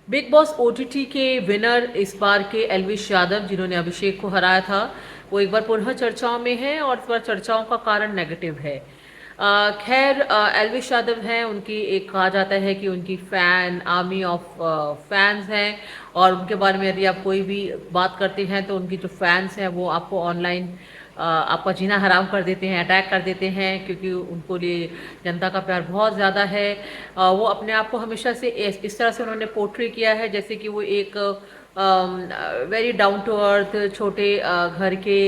Big boss OTT के winner इस बार के एल्विश यादव, जिन्होंने अभिषेक को हराया था, वो एक बार पुनः चर्चाओं में हैं और इस बार चर्चाओं का कारण नेगेटिव है। खैर, एल्विश यादव हैं, उनकी एक कहा जाता है कि उनकी फैन आर्मी ऑफ फैंस हैं, और उनके बारे में यदि आप कोई भी बात करते हैं तो उनकी जो फैंस हैं वो आपको ऑनलाइन आपका जीना हराम कर देते हैं, अटैक कर देते हैं, क्योंकि उनको लिए जनता का प्यार बहुत ज़्यादा है। वो अपने आप को हमेशा से इस तरह से उन्होंने पोर्ट्रे किया है जैसे कि वो एक वेरी डाउन टू अर्थ छोटे घर के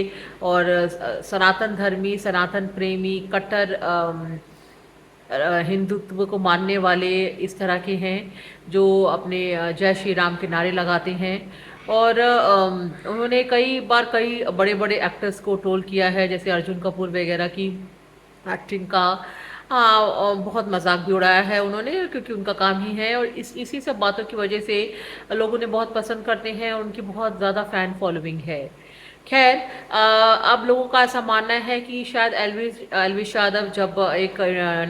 और सनातन धर्मी, सनातन प्रेमी, कट्टर हिंदुत्व को मानने वाले इस तरह के हैं, जो अपने जय श्री राम के नारे लगाते हैं। और उन्होंने कई बार कई बड़े-बड़े एक्टर्स को ट्रोल किया है, जैसे अर्जुन कपूर वगैरह की एक्टिंग का बहुत मज़ाक भी उड़ाया है उन्होंने, क्योंकि उनका काम ही है, और इसी सब बातों की वजह से लोग उन्हें बहुत पसंद करते हैं और उनकी बहुत ज़्यादा फ़ैन फ़ॉलोइंग है। ख़ैर, अब लोगों का ऐसा मानना है कि शायद एल्विश यादव जब एक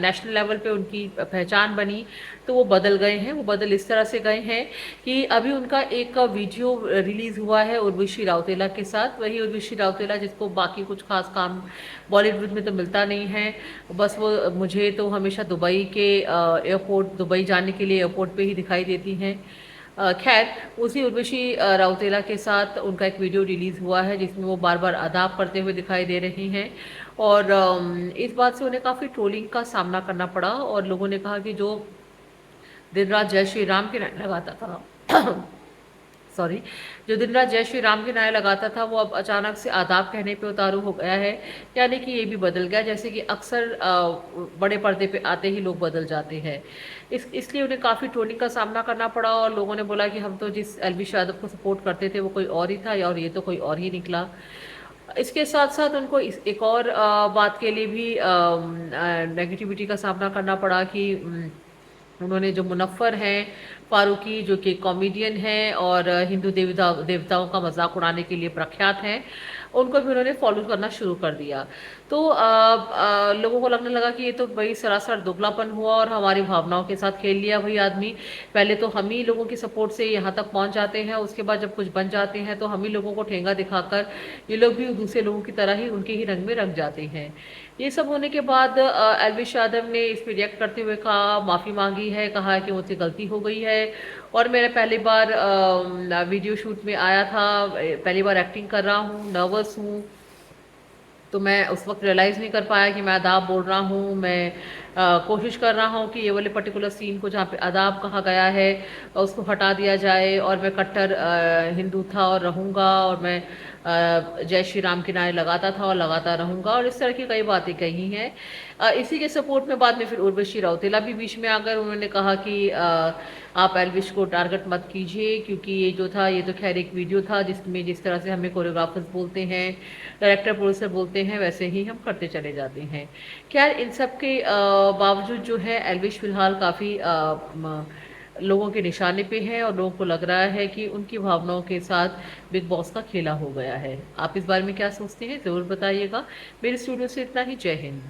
नेशनल लेवल पे उनकी पहचान बनी, तो वो बदल गए हैं। वो बदल इस तरह से गए हैं कि अभी उनका एक वीडियो रिलीज़ हुआ है उर्वशी राउतेला के साथ। वही उर्वशी राउतेला जिसको बाकी कुछ ख़ास काम बॉलीवुड में तो मिलता नहीं है। बस वो मुझे तो हमेशा दुबई के एयरपोर्ट, दुबई जाने के लिए एयरपोर्ट पे ही दिखाई देती हैं। खैर, उसी उर्वशी राउतेला के साथ उनका एक वीडियो रिलीज़ हुआ है जिसमें वो बार-बार अदाब करते हुए दिखाई दे रही हैं, और इस बात से उन्हें काफ़ी ट्रोलिंग का सामना करना पड़ा, और लोगों ने कहा कि जो दिन रात जय श्री राम के नारे लगाता था सॉरी, जो दिन रात जय श्री राम के नारे लगाता था, वो अब अचानक से आदाब कहने पे उतारू हो गया है। यानी कि ये भी बदल गया, जैसे कि अक्सर बड़े पर्दे पे आते ही लोग बदल जाते हैं। इसलिए उन्हें काफ़ी ट्रोलिंग का सामना करना पड़ा, और लोगों ने बोला कि हम तो जिस एल्विश यादव को सपोर्ट करते थे वो कोई और ही था, और ये तो कोई और ही निकला। इसके साथ-साथ उनको एक और बात के लिए भी नेगेटिविटी का सामना करना पड़ा कि उन्होंने जो मुनव्वर हैं फारूकी, जो कि कॉमेडियन हैं और हिंदू देवताओं का मज़ाक उड़ाने के लिए प्रख्यात हैं, उनको भी उन्होंने फ़ॉलो करना शुरू कर दिया। तो लोगों को लगने लगा कि ये तो भई सरासर दोगलापन हुआ और हमारी भावनाओं के साथ खेल लिया भई आदमी। पहले तो हम ही लोगों की सपोर्ट से यहाँ तक पहुँच जाते हैं, उसके बाद जब कुछ बन जाते हैं तो हम ही लोगों को ठेंगा दिखाकर ये लोग भी दूसरे लोगों की तरह ही उनके ही रंग में रंग जाते हैं। ये सब होने के बाद एल्विश यादव ने इस पे रिएक्ट करते हुए कहा, माफ़ी माँगी है, कहा है कि मुझसे गलती हो गई है, और मैं पहली बार वीडियो शूट में आया था, पहली बार एक्टिंग कर रहा हूँ, नर्वस हूँ, तो मैं उस वक़्त रियलाइज़ नहीं कर पाया कि मैं अदाब बोल रहा हूँ। मैं कोशिश कर रहा हूँ कि ये वाले पर्टिकुलर सीन को जहाँ पे अदाब कहा गया है उसको हटा दिया जाए, और मैं कट्टर हिंदू था और रहूँगा, और मैं जय श्री राम के नारे लगाता था और लगाता रहूँगा, और इस तरह की कई बातें कही हैं। इसी के सपोर्ट में बाद में फिर उर्वशी रौतेला भी बीच में आ गए। उन्होंने कहा कि आप एल्विश को टारगेट मत कीजिए, क्योंकि ये जो था ये तो ख़ैर एक वीडियो था जिसमें जिस तरह से हमें कोरियोग्राफर्स बोलते हैं, डायरेक्टर प्रोड्यूसर बोलते हैं, वैसे ही हम करते चले जाते हैं। ख़ैर, इन सब के बावजूद जो है एल्विश फ़िलहाल काफ़ी लोगों के निशाने पे है, और लोगों को लग रहा है कि उनकी भावनाओं के साथ बिग बॉस का खेला हो गया है। आप इस बारे में क्या सोचते हैं? ज़रूर बताइएगा। मेरे स्टूडियो से इतना ही। जय हिंद।